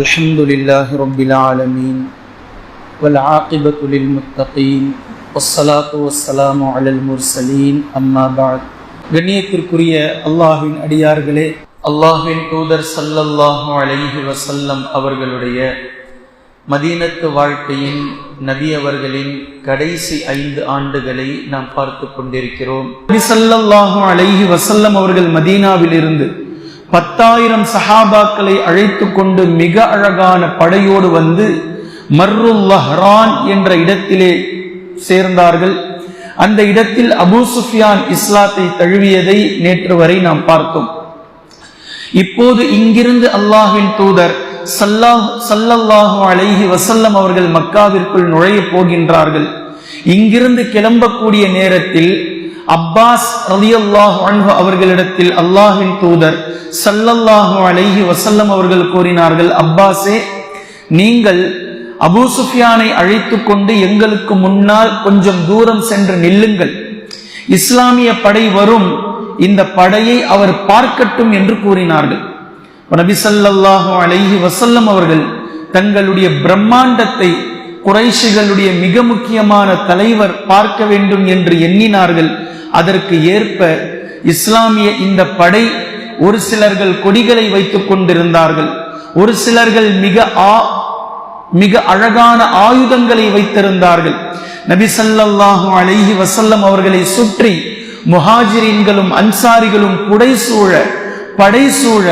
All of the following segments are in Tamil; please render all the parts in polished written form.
الحمد لله رب العالمين والعاقبة للمتقين والصلاة والسلام على المرسلين أما بعد. கண்ணியத்திற்குரிய அல்லாஹ்வின் அடியார்களே, அல்லாஹ்வின் தூதர் ஸல்லல்லாஹு அலைஹி வஸல்லம் அவர்களுடைய மதீனத்து வாழ்க்கையின் நபி அவர்களின் கடைசி 5 ஆண்டுகளை நாம் பார்த்து கொண்டிருக்கிறோம். நபி ஸல்லல்லாஹு அலைஹி வஸல்லம் அவர்கள் மதீனாவில் இருந்து 10,000 சஹாபாக்களை அழைத்து கொண்டு மிக அழகான படையோடு வந்து மர்ருல் லஹ்ரான் என்ற இடத்திலே சேர்ந்தார்கள். அந்த இடத்தில் அபூ சுஃபியான் இஸ்லாத்தை தழுவியதை நேற்று வரை நாம் பார்த்தோம். இப்போது இங்கிருந்து அல்லாஹ்வின் தூதர் ஸல்லல்லாஹு அலைஹி வஸல்லம் அவர்கள் மக்காவிற்குள் நுழைய போகின்றார்கள். இங்கிருந்து கிளம்பக்கூடிய நேரத்தில் அப்பாஸ் ரலியல்லாஹு அன்ஹு அவர்களிடத்தில் அல்லாஹ்வின் தூதர் ஸல்லல்லாஹு அலைஹி வஸல்லம் அவர்கள் கூறினார்கள், அப்பாஸே, நீங்கள் அபூ சுஃபியானை அழைத்து கொண்டு எங்களுக்கு முன்னால் கொஞ்சம் தூரம் சென்று நில்லுங்கள். இஸ்லாமிய படை வரும், இந்த படையை அவர் பார்க்கட்டும் என்று கூறினார்கள். நபி ஸல்லல்லாஹு அலைஹி வஸல்லம் அவர்கள் தங்களுடைய பிரம்மாண்டத்தை குறைஷிகளுடைய மிக முக்கியமான தலைவர் பார்க்க வேண்டும் என்று எண்ணினார்கள். அதற்கு ஏற்ப இஸ்லாமிய இந்த படை ஒரு சிலர்கள் கொடிகளை வைத்துக் கொண்டிருந்தார்கள், ஒரு சிலர்கள் மிக அழகான ஆயுதங்களை வைத்திருந்தார்கள். நபி ஸல்லல்லாஹு அலைஹி வஸல்லம் அவர்களை சுற்றி முஹாஜிரின்களும் அன்சாரிகளும் படை சூழ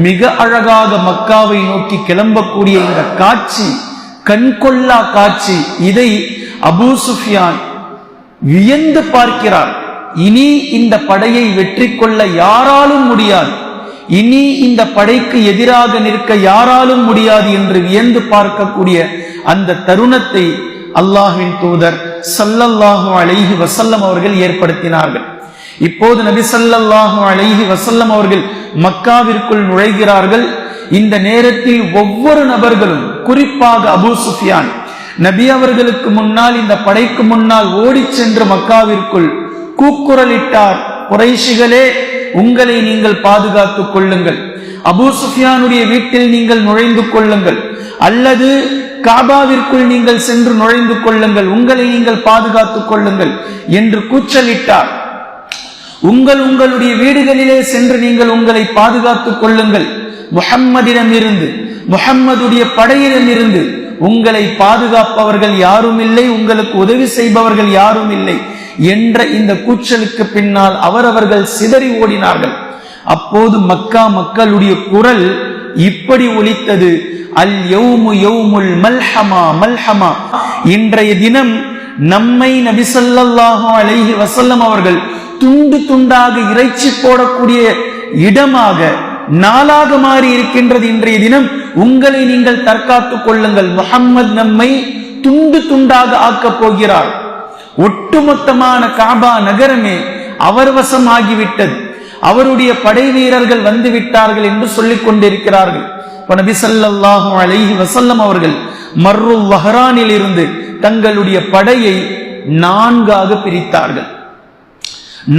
மிக அழகாக மக்காவை நோக்கி கிளம்பக்கூடிய இந்த காட்சி, கண்கொள்ளா காட்சி. இதை அபூ சுஃபியான் வியந்து பார்க்கிறார். இனி இந்த படையை வெற்றி கொள்ள யாராலும் முடியாது, இனி இந்த படைக்கு எதிராக நிற்க யாராலும் முடியாது என்று வியந்து பார்க்கக்கூடிய அந்த தருணத்தை அல்லாஹ்வின் தூதர் ஸல்லல்லாஹு அலைஹி வஸல்லம் அவர்கள் ஏற்படுத்தினார்கள். இப்போது நபி ஸல்லல்லாஹு அலைஹி வஸல்லம் அவர்கள் மக்காவிற்குள் நுழைகிறார்கள். இந்த நேரத்தில் ஒவ்வொரு நபர்களும், குறிப்பாக அபூ சுஃபியான், நபி அவர்களுக்கு முன்னால், இந்த படைக்கு முன்னால் ஓடி சென்று மக்காவிற்குள் கூக்குரலிட்டார், குறைஷிகளே, உங்களை நீங்கள் பாதுகாத்துக் கொள்ளுங்கள், அபூ சுஃபியானுடைய வீட்டில் நீங்கள் நுழைந்து கொள்ளுங்கள், அல்லது காபாவிற்குள் நீங்கள் சென்று நுழைந்து கொள்ளுங்கள், உங்களை நீங்கள் பாதுகாத்துக் கொள்ளுங்கள் என்று கூச்சலிட்டார். உங்களுடைய வீடுகளிலே சென்று நீங்கள் உங்களை பாதுகாத்துக் கொள்ளுங்கள், முஹம்மதிடமிருந்து, முஹம்மதுடைய படையிடமிருந்து உங்களை பாதுகாப்பவர்கள் யாரும் இல்லை, உங்களுக்கு உதவி செய்பவர்கள் யாரும் இல்லை என்ற இந்த கூச்சலுக்கு பின்னால் அவரவர்கள் சிதறி ஓடினார்கள். அப்போது மக்கா மக்களுடைய குரல் இப்படி ஒலித்தது, அல் யௌமு யௌமுல் மல்ஹமா மல்ஹமா, இன்றைய தினம் நம்மை நபி ஸல்லல்லாஹு அலைஹி வஸல்லம் அவர்கள் துண்டு துண்டாக இறைச்சி போடக்கூடிய இடமாக, நாளாக மாறி இருக்கின்றது. இன்றைய தினம் உங்களை நீங்கள் தற்காத்துக் கொள்ளுங்கள், முஹம்மது நம்மை துண்டு துண்டாக ஆக்கப் போகிறார். ஒட்டுமொத்தமான காபா நகரமே அவர் வசம் ஆகிவிட்டது, அவருடைய படை வீரர்கள் வந்து விட்டார்கள் என்று சொல்லிக் கொண்டிருக்கிறார்கள். நபி ஸல்லல்லாஹு அலைஹி வஸல்லம் அவர்கள் மர்ருல் லஹ்ரானில் இருந்து தங்களுடைய படையை 4ஆக பிரித்தார்கள்,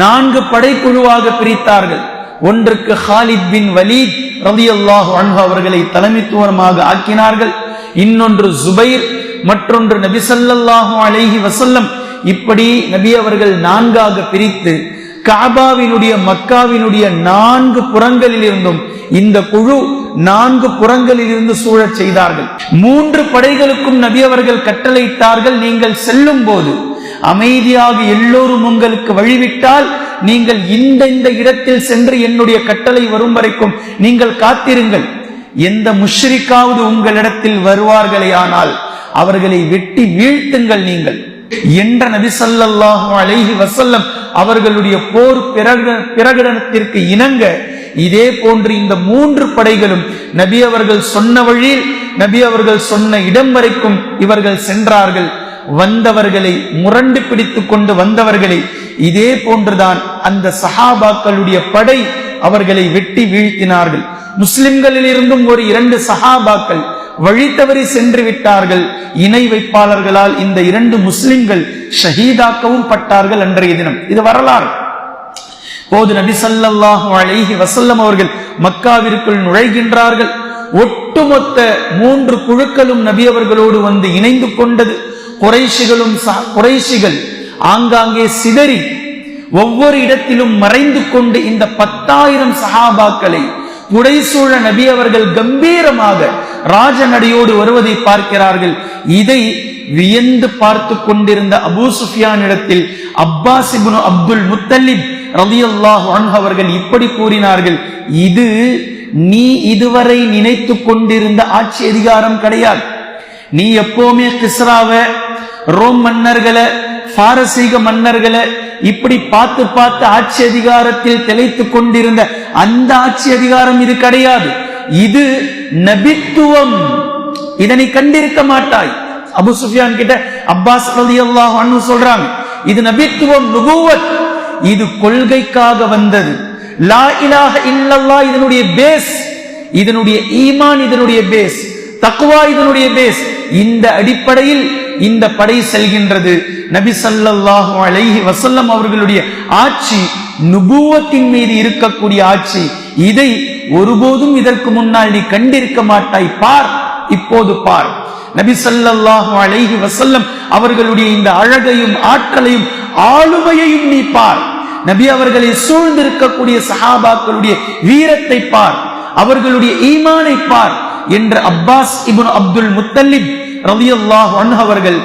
4 படைக்குழுவாக பிரித்தார்கள். ஒன்றுக்கு ஹாலித் பின் வலீத் ரலியல்லாஹு அன்ஹு அவர்களை தலைமைத்துவமாக ஆக்கினார்கள், இன்னொன்று ஜுபைர், மற்றொன்று நபி ஸல்லல்லாஹு அலைஹி வஸல்லம். இப்படி நபி அவர்கள் 4ஆக பிரித்து காபாவினுடைய, மக்காவினுடைய 4 புறங்களில் இருந்தும் இந்த குழு 4 புறங்களில் இருந்து சூழச் செய்தார்கள். 3 படைகளுக்கும் நபி அவர்கள் கட்டளையிட்டார்கள், நீங்கள் செல்லும் போது அமைதியாக எல்லோரும் உங்களுக்கு வழிவிட்டால் நீங்கள் இந்த இடத்தில் சென்று என்னுடைய கட்டளை வரும் வரைக்கும் நீங்கள் காத்திருங்கள். எந்த முஷ்ரிக்காவது உங்களிடத்தில் வருவார்களே ஆனால் அவர்களை வெட்டி வீழ்த்துங்கள் நீங்கள் என்ற நபி ஸல்லல்லாஹு அலைஹி வஸல்லம் அவர்களுடைய போர் பிரகடனத்திற்கு இணங்க இதே போன்று இந்த 3 படைகளும் நபி அவர்கள் சொன்ன வழியில், நபி அவர்கள் சொன்ன இடம் வரைக்கும் இவர்கள் சென்றார்கள். வந்தவர்களை, முரண்டு பிடித்துக் கொண்டு வந்தவர்களை இதே போன்றுதான் அந்த சஹாபாக்களுடைய படை அவர்களை வெட்டி வீழ்த்தினார்கள். முஸ்லிம்களில் இருந்தும் ஒரு 2 சஹாபாக்கள் வழி தவறி சென்று விட்டார்கள். இணை வைப்பாளர்களால் இந்த 2 முஸ்லிம்கள் ஷஹீதாக்கவும் பட்டார்கள் அன்றைய தினம். இது வரலாறு. போது நபி ஸல்லல்லாஹு அலைஹி வஸல்லம் அவர்கள் மக்காவிற்குள் நுழைகின்றார்கள். ஒட்டுமொத்த 3 குழுக்களும் நபி அவர்களோடு வந்து இணைந்து கொண்டது. குறைஷிகள் ஆங்காங்கே சிதறி ஒவ்வொரு இடத்திலும் மறைந்து கொண்டு இந்த 10,000 சஹாபாக்களை புடைசூழ நபி அவர்கள் கம்பீரமாக ராஜநடையோடு வருவதை பார்க்கிறார்கள். இதை வியந்து பார்த்து கொண்டிருந்த அபூ சுஃபியான் இடத்தில் அப்பாஸ் இப்னு அப்துல் முத்தலிப் ரலியல்லாஹு அன்ஹு அவர்கள் இப்படி கூறினார்கள், இது நீ இதுவரை நினைத்து கொண்டிருந்த ஆட்சி அதிகாரம் கிடையாது. நீ எப்பவுமே கிஸ்ராவை, ரோம் மன்னர்களை, பாரசீக மன்னர்களை இப்படி பார்த்து பார்த்து ஆட்சி அதிகாரத்தில் திளைத்து கொண்டிருந்த அந்த ஆட்சி அதிகாரம் இது கிடையாது. இது நபித்துவம். இதனை கண்டிருக்க மாட்டாய். அபூ சுஃபியான் கிட்ட அப்பாஸ் ரலியல்லாஹு அன்ஹு சொல்றாங்க, இது நபித்துவம், நுபுவத். இது கொள்கைக்காக வந்தது. லா இலாஹ இல்லல்லாஹ் இதனுடைய பேஸ், இதனுடைய ஈமான் இதனுடைய பேஸ், தக்வா இதனுடைய பேஸ். இந்த அடிப்படையில் இந்த படை செல்கின்றது. நபி ஸல்லல்லாஹு அலைஹி வஸல்லம் அவர்களுடைய ஆட்சி நுபுவத்தின் மீது இருக்கக்கூடிய ஆட்சி. இதை ஒருபோதும் இதற்கு முன்னால் நீ கண்டிருக்க மாட்டாய். பார், இப்போது பார். நபி ஸல்லல்லாஹு அலைஹி வஸல்லம் அவர்களுடைய இந்த அழகையும் ஆற்றலையும் ஆளுமையையும் நீ பார். நபி அவர்களை சூழ்ந்திருக்கக்கூடிய சஹாபாக்களுடைய வீரத்தை பார், அவர்களுடைய ஈமானை பார் என்று அப்பாஸ் இப்னு அப்துல் முத்தலிப் ரலியல்லாஹு அன்ஹு அவர்கள்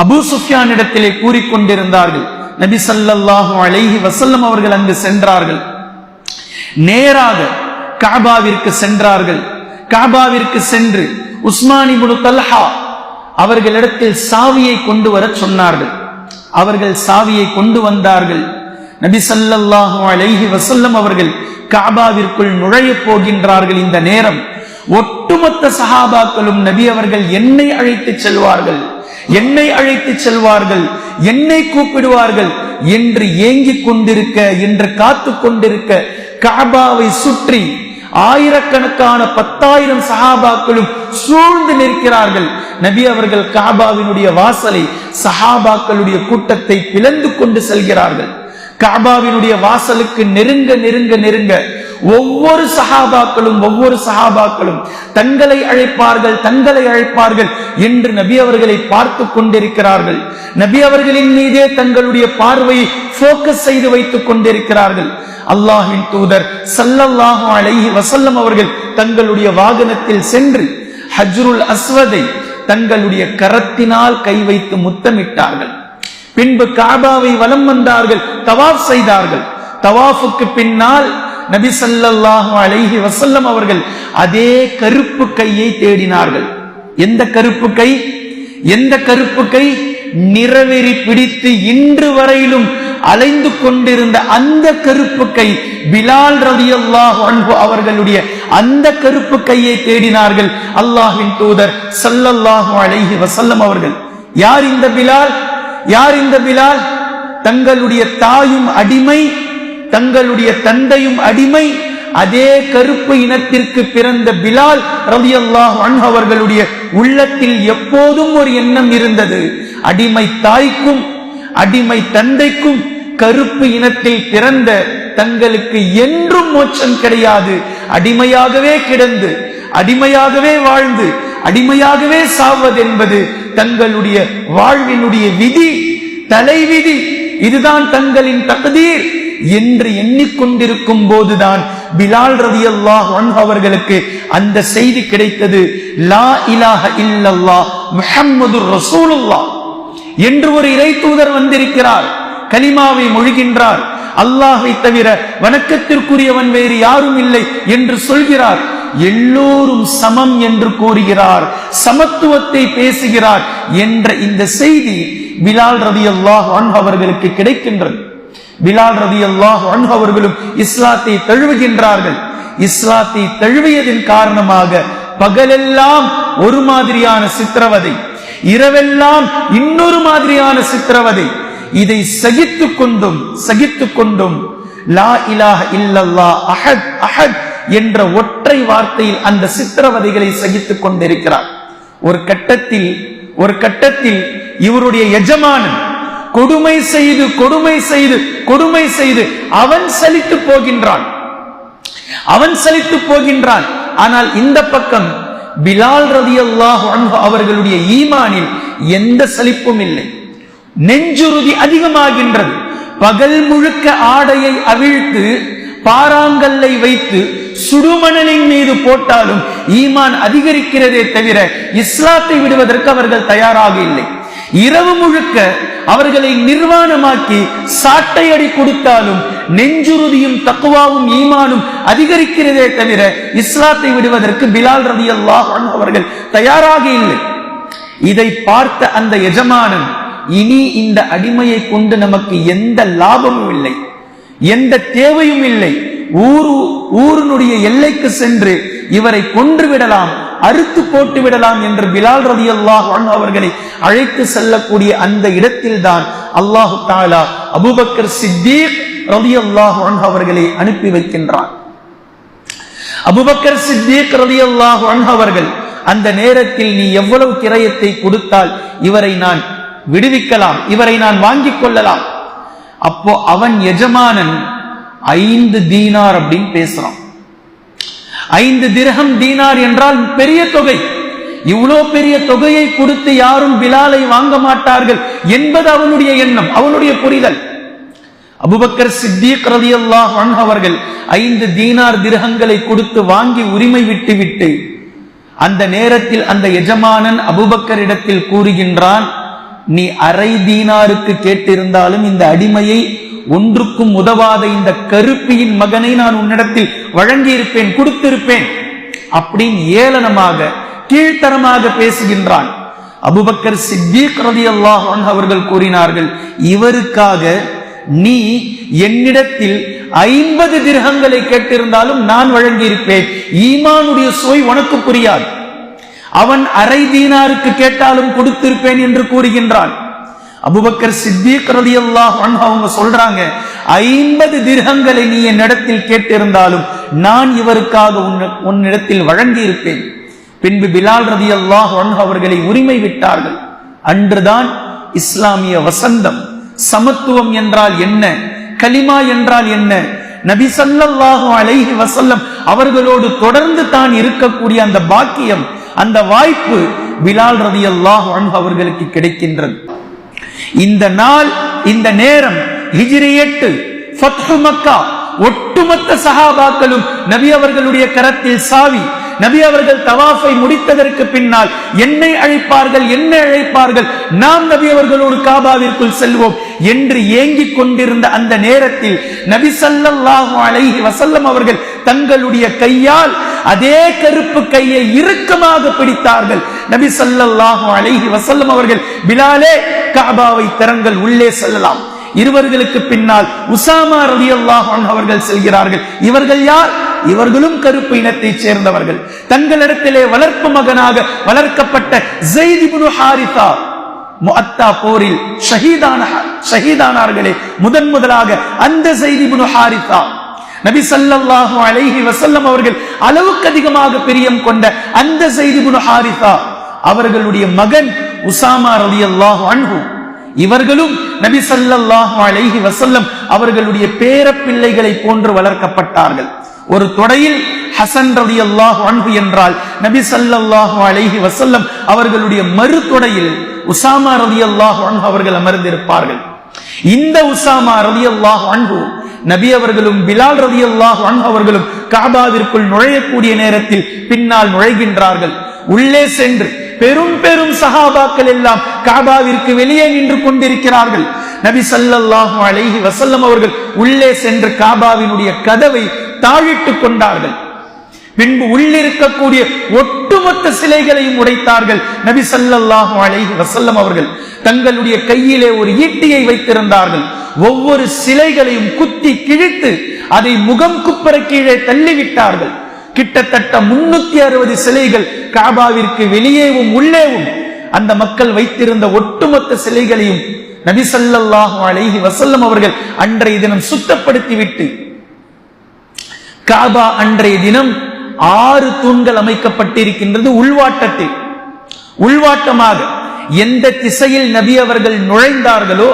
அபூ சுஃபியான் இடத்திலே கூறிக்கொண்டிருந்தார்கள். நபி ஸல்லல்லாஹு அலைஹி வஸல்லம் அவர்கள் அங்கு சென்றார்கள். நேராக கஅபாவிற்கு சென்றார்கள். கஅபாவிற்கு சென்று உஸ்மான் இப்னு தல்ஹா அவர்களிடத்தில் சாவியை கொண்டு வர சொன்னார்கள். அவர்கள் சாவியை கொண்டு வந்தார்கள். நபி ஸல்லல்லாஹு அலைஹி வஸல்லம் அவர்கள் கஅபாவிற்குள் நுழைய போகின்றார்கள். இந்த நேரம் ஒட்டுமொத்த சஹாபாக்களும் நபி அவர்கள் என்னை அழைத்து செல்வார்கள், என்னை அழைத்து செல்வார்கள், என்னை கூப்பிடுவார்கள் என்று ஏங்கிக் கொண்டிருக்க, என்று காத்து கொண்டிருக்க கஅபாவை சுற்றி ஆயிரக்கணக்கான 10,000 சஹாபாக்களும் சூழ்ந்து நிற்கிறார்கள். நபி அவர்கள் கஅபாவினுடைய வாசலை, சஹாபாக்களுடைய கூட்டத்தை பிளந்து கொண்டு செல்கிறார்கள். கஅபாவினுடைய வாசலுக்கு நெருங்க நெருங்க நெருங்க ஒவ்வொரு சஹாபாக்களும் தங்களை அழைப்பார்கள் என்று நபி அவர்களை பார்த்து கொண்டிருக்கிறார்கள். நபி அவர்களின் மீதே தங்களுடைய பார்வையை போக்கஸ் செய்து வைத்துக் கொண்டிருக்கிறார்கள். அல்லாஹ்வின் தூதர் ஸல்லல்லாஹு அலைஹி வஸல்லம் அவர்கள் தங்களுடைய வாகனத்தில் சென்று ஹஜ்ருல் அஸ்வதை தங்களுடைய கரத்தினால் கை வைத்து முத்தமிட்டார்கள். பின்பு கஅபாவை வலம் வந்தார்கள், தவாஃப் செய்தார்கள். தவாஃபுக்கு பின்னால் நபி ஸல்லல்லாஹு அலைஹி வஸல்லம் அவர்கள் அதே கருப்பு கையை தேடினார்கள். எந்த கருப்பு கை? எந்த கருப்பு கை? நிறவெறி பிடித்து இன்று வரையிலும் அலைந்து கொண்டிருந்த அந்த கருப்பு கை, பிலால் ரலியல்லாஹு அன்ஹு அவர்களுடைய அந்த கருப்பு கையை தேடினார்கள். அல்லாஹ்வின் தூதர் ஸல்லல்லாஹு அலைஹி வஸல்லம் அவர்கள், யார் இந்த பிலால்? யார் இந்த பிலால்? தங்களுடைய தாயும் அடிமை, தங்களுடைய தந்தையும் அடிமை, அதே கருப்பு இனத்திற்கு பிறந்த பிலால் ரலியல்லாஹு அன்ஹு அவர்களுடைய உள்ளத்தில் எப்போதும் ஒரு எண்ணம் இருந்தது. அடிமை தாய்க்கும் அடிமை தந்தைக்கும் கருப்பு இனத்தில் பிறந்த தங்களுக்கு என்றும் மோட்சம் கிடையாது. அடிமையாகவே கிடந்து, அடிமையாகவே வாழ்ந்து, அடிமையாகவே சாவது என்பது தங்களுடைய வாழ்வினுடைய விதி, தலைவிதி. இதுதான் தங்களின் தக்தீர் என்று எண்ணிக்கொண்டிருக்கும் போதுதான் பிலால் ரலியல்லாஹு அன்ஹு அவர்களுக்கு அந்த செய்தி கிடைத்தது. லா இலாஹ இல்லல்லாஹ் முஹம்மதுர் ரசூலுல்லாஹ் என்று ஒரு இறை தூதர் வந்திருக்கிறார். கலிமாவை மொழிகின்றார். அல்லாஹை தவிர வணக்கத்திற்குரியவன் வேறு யாரும் இல்லை என்று சொல்கிறார். எல்லோரும் சமம் என்று கூறுகிறார், சமத்துவத்தை பேசுகிறார் என்ற இந்த செய்தி பிலால் ரலியல்லாஹு அன்ஹு அவர்களுக்கு கிடைக்கின்றது. பிலால் ரலியல்லாஹு அன்ஹு அவர்களும் இஸ்லாத்தை தழுவுகின்றார்கள். இஸ்லாத்தை தழுவியதன் காரணமாக பகலெல்லாம் ஒரு மாதிரியான சித்திரவதை, இரவெல்லாம் இன்னொரு மாதிரியான சித்திரவதை. இதை சகித்துக் கொண்டும் லா இலாஹ இல்லல்லாஹ் அஹத் அஹத் என்ற ஒற்றை வார்த்தையில் அந்த சித்திரவதைகளை சகித்துக் கொண்டிருக்கிறார். ஒரு கட்டத்தில் இவருடைய எஜமானன் கொடுமை செய்து அவன் சலித்து போகின்றான். ஆனால் இந்த பக்கம் பிலால் ரலியல்லாஹு அன்ஹு அவர்களுடைய ஈமானில் எந்த சலிப்பும் இல்லை. நெஞ்சுறுதி அதிகமாகின்றது. பகல் முழுக்க ஆடையை அவிழ்த்து பாறாங்கல்லை வைத்து சுடுமணலின் மீது போட்டாலும் ஈமான் அதிகரிக்கிறதே தவிர இஸ்லாத்தை விடுவதற்கு அவர்கள் தயாராக இல்லை. இரவு முழுக்க அவர்களை நிர்வாணமாக்கி சாட்டை அடி கொடுத்தாலும் நெஞ்சுறுதியும் தக்வாவும் ஈமானும் அதிகரிக்கிறதே தவிர இஸ்லாத்தை விடுவதற்கு பிலால் ரலியல்லாஹு அன்ஹு அவர்கள் தயாராக இல்லை. இதை பார்த்த அந்த எஜமானன், இனி இந்த அடிமையை கொண்டு நமக்கு எந்த லாபமும் இல்லை, எந்த தேவையும் இல்லை, ஊரினுடைய எல்லைக்கு சென்று இவரை கொன்று விடலாம், அறுத்து போட்டு விடலாம் என்று பிலால் ரலியல்லாஹு அன்ஹு அவர்களை அழைத்து செல்லக்கூடிய அந்த இடத்தில் தான் அல்லாஹு தஆலா அபூபக்கர் சித்தீக் ரலியல்லாஹு அன்ஹு அவர்களை அனுப்பி வைக்கின்றான். அபூபக்கர் சித்தீக் ரலியல்லாஹு அன்ஹு அவர்கள் அந்த நேரத்தில், நீ எவ்வளவு கிரயத்தை கொடுத்தால் இவரை நான் விடுவிக்கலாம், இவரை நான் வாங்கிக் கொள்ளலாம். அப்போ அவன் எஜமானன் 5 தீனார் அப்படின்னு பேசுறான். 5 திர்ஹம் தீனார் என்றால் பெரிய தொகை. இவ்வளோ பெரிய தொகையை கொடுத்து யாரும் பிலாலை வாங்க மாட்டார்கள் என்பது அவனுடைய எண்ணம், அவனுடைய புரிதல். அபூபக்கர் சித்தீக் ரலியல்லாஹு அன்ஹு அவர்கள் 5 தீனார் திர்ஹங்களை கொடுத்து வாங்கி உரிமை விட்டு அந்த நேரத்தில் அந்த எஜமானன் அபூபக்கரிடத்தில் கூறுகின்றான், நீ அரை தீனாருக்கு கேட்டிருந்தாலும் இந்த அடிமையை ஒன்றுக்கும் உதவாத இந்த கருப்பியின் மகனை நான் உன்னிடத்தில் வழங்கி இருப்பேன், கொடுத்திருப்பேன் அப்படின்னு ஏளனமாக கீழ்த்தரமாக பேசுகின்றான். அபூபக்கர் சித்தீக் ரலியல்லாஹு அன்ஹு அவர்கள் கூறினார்கள், இவருக்காக நீ என்னிடத்தில் 50 திர்ஹங்களை கேட்டிருந்தாலும் நான் வழங்கி இருப்பேன். ஈமானுடைய சுவை உனக்கு புரியாது. அவன் அரை தீனாருக்கு கேட்டாலும் கொடுத்திருப்பேன் என்று கூறுகின்றான். அபூபக்கர் சித்தீக் ரலியல்லாஹு அன்ஹு அவங்க சொல்றாங்க, 50 திர்ஹங்களை நீ என்னிடத்தில் கேட்டிருந்தாலும் நான் இவருக்காக உன்னிடத்தில் வழங்கி இருப்பேன். பின்பு பிலால் ரலியல்லாஹு அன்ஹு அவர்களை உரிமை விட்டார்கள். அன்றுதான் இஸ்லாமிய வசந்தம். சமத்துவம் என்றால் என்ன, கலிமா என்றால் என்ன, நபி ஸல்லல்லாஹு அலைஹி வஸல்லம் அவர்களோடு தொடர்ந்து தான் இருக்கக்கூடிய அந்த பாக்கியம், அந்த வாய்ப்பு பிலால் ரலியல்லாஹு அன்ஹு அவர்களுக்கு கிடைக்கின்றது. இந்த நாள், இந்த நேரம் ஹிஜ்ரி 8 ஃபத்ஹு மக்கா. ஒட்டுமொத்த சஹாபாக்களும் நபி அவர்களுடைய கரத்தில் சாவி. நபி அவர்கள் தவாஃபை முடித்ததற்கு பின்னால் என்னை அழைப்பார்கள், நாம் நபி அவர்களோடு காபாவிற்குள் செல்வோம் என்று ஏங்கிக் கொண்டிருந்த அந்த நேரத்தில் நபி ஸல்லல்லாஹு அலைஹி வஸல்லம் அவர்கள் தங்களுடைய கையால் அதே கருப்பு கையை இறுக்கமாக பிடித்தார்கள். நபி ஸல்லல்லாஹு அலைஹி வஸல்லம் அவர்கள், பிலாலே காபாவை திறங்கள், உள்ளே செல்லலாம். இருவர்களுக்கு பின்னால் உசாமா ரலியல்லாஹு அன்ஹு அவர்கள் செல்கிறார்கள். இவர்கள் யார்? இவர்களும் கருப்பு இனத்தை சேர்ந்தவர்கள். தங்களிடத்திலே வளர்ப்பு மகனாக வளர்க்கப்பட்ட ஸைத் இப்னு ஹாரிஸா முஅத்தா போரில் ஷஹீதானார்களே, முதலாக அந்த ஸைத் இப்னு ஹாரிஸா, நபி ஸல்லல்லாஹு அலைஹி வஸல்லம் அவர்கள் அளவுக்கு அதிகமாக பிரியம் கொண்ட அந்த ஸைத் இப்னு ஹாரிஸா அவர்களுடைய மகன் உசாமா ரலியல்லாஹு அன்ஹு, இவர்களும் நபி ஸல்லல்லாஹு அலைஹி வஸல்லம் அவர்களுடைய பேரப்பிள்ளைகளை போன்று வளர்க்கப்பட்டார்கள். ஒரு தொடையில் ஹசன் ரலியல்லாஹு அன்ஹு என்றால் நபி ஸல்லல்லாஹு அலைஹி வஸல்லம் அவர்களுடைய மறு தொடையில் உசாமா ரலியல்லாஹு அன்ஹு அவர்கள் அமர்ந்திருப்பார்கள். இந்த உசாமா ரலியல்லாஹு அன்ஹு, நபி அவர்களும் பிலால் ரலியல்லாஹு அன்ஹு அவர்களும் காபாவிற்குள் நுழையக்கூடிய நேரத்தில் பின்னால் நுழைகின்றார்கள். உள்ளே சென்று பெரும் சஹாபாக்கள் எல்லாம் காபாவிற்கு வெளியே நின்று கொண்டிருக்கிறார்கள். நபி ஸல்லல்லாஹு அலைஹி வஸல்லம் அவர்கள் உள்ளே சென்று காபாவினுடைய கதவை தாழிட்டுக் கொண்டார்கள். பின்பு உள்ளிருக்கக்கூடிய ஒட்டுமொத்த சிலைகளையும் உடைத்தார்கள். நபி ஸல்லல்லாஹு அலைஹி வஸல்லம் அவர்கள் தங்களுடைய கையிலே ஒரு ஈட்டியை வைத்திருந்தார்கள். ஒவ்வொரு சிலைகளையும் குத்தி கிழித்து அதை முகம் குப்புற கீழே தள்ளிவிட்டார்கள். கிட்டத்தட்ட 360 சிலைகள் காபாவிற்கு வெளியேவும் உள்ளேவும் அந்த மக்கள் வைத்திருந்த ஒட்டுமொத்த சிலைகளையும் நபி ஸல்லல்லாஹு அலைஹி வஸல்லம் அவர்கள் அன்றைய தினம் சுத்தப்படுத்திவிட்டு, காபா அன்றைய தினம் 6 தூண்கள் அமைக்கப்பட்டிருக்கின்றது. உள்வாட்டமாக எந்த திசையில் நபி அவர்கள் நுழைந்தார்களோ